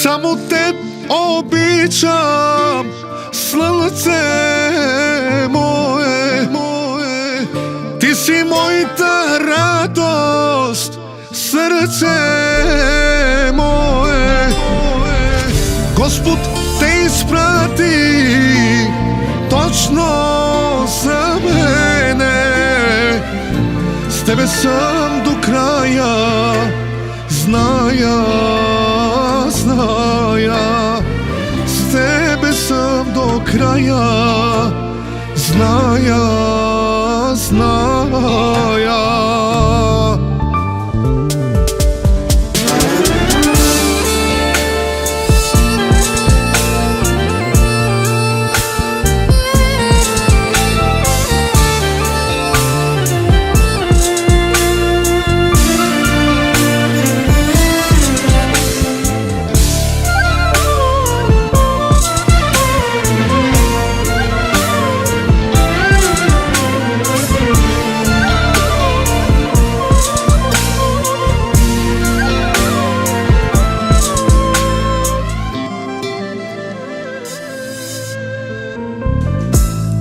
Samo te običam, slnce moje. Ti si moja radost, srce moje. Gospod te isprati točno za mene. S tebe sam do kraja, znaja. S tebe sam do kraja, znaja.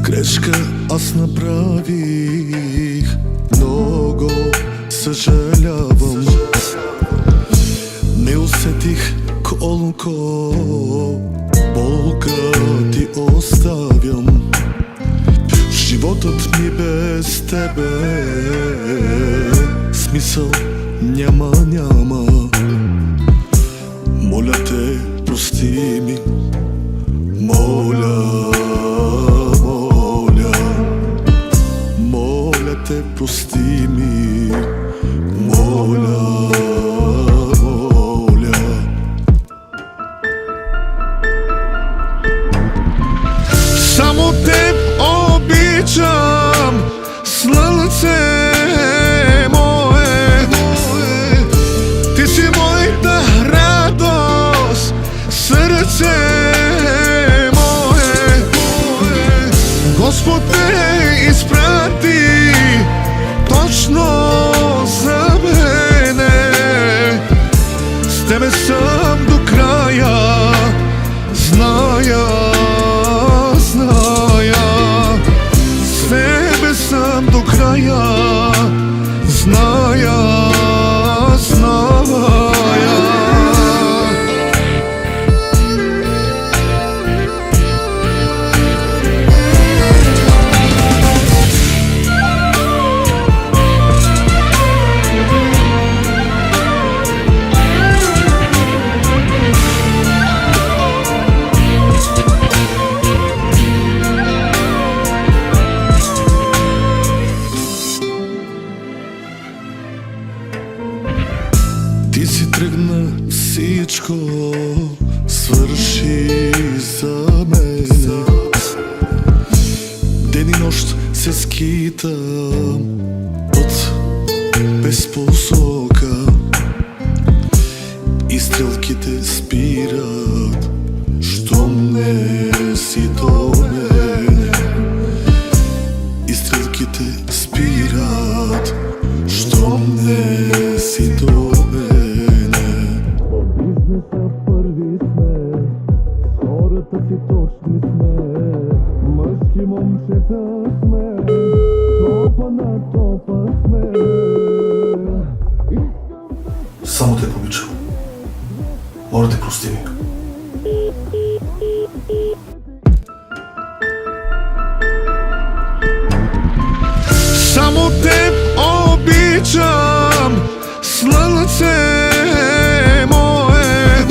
Грешка аз направих, много съжалявам. Не усетих колко болка ти оставям. Животът ми без тебе смисъл няма. Моля те, прости ми, моля те, прости ми, моля. Само те обичам, слънце мое. Ти си моята радост, сърце мое. Господ те изпрати точно за мене. С тебе съм до края, зная. С тебе съм до края, зная. Ти си тръгна, всичко свърши за мен. Ден и нощ се скитам, път без посока. И стрелките спират, щом не си до мене. И стрелките спират, щом не си до мене. Първи сме, хората си точни сме, мъжки момчета сме, топа на топа сме. Само те обичам. Моля те, прости ми. Само те обичам, слънце мое.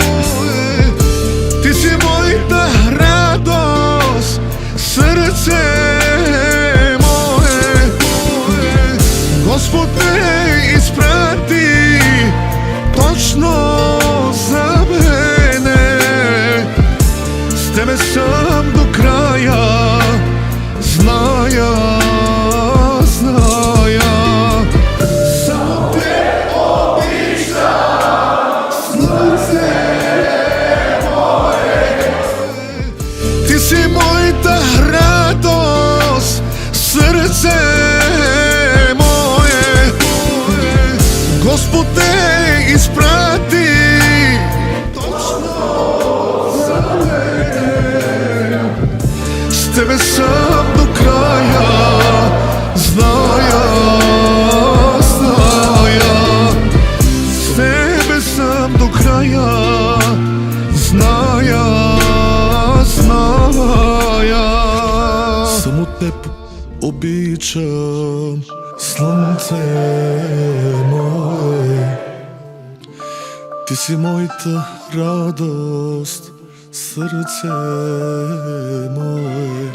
Ти си моята радост, сърце мое. Господ ме изпрати точно за мене. С тебе съм до края, зная. Само те обичам, слънце мое. Ти си моята радост, сърце мое. Господ те изпрати zная, с тебе съм до края, зная. Само теб обичам, слънце мое. Ти си моята радост, сърце мое.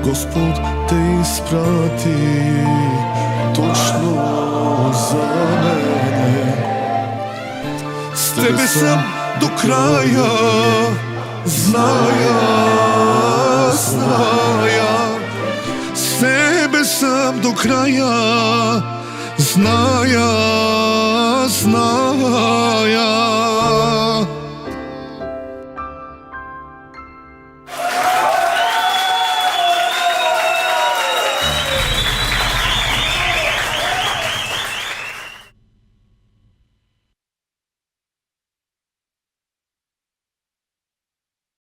Господ те изпрати точно за мене. С тебе съм до края, зная. С тебе съм до края, зная.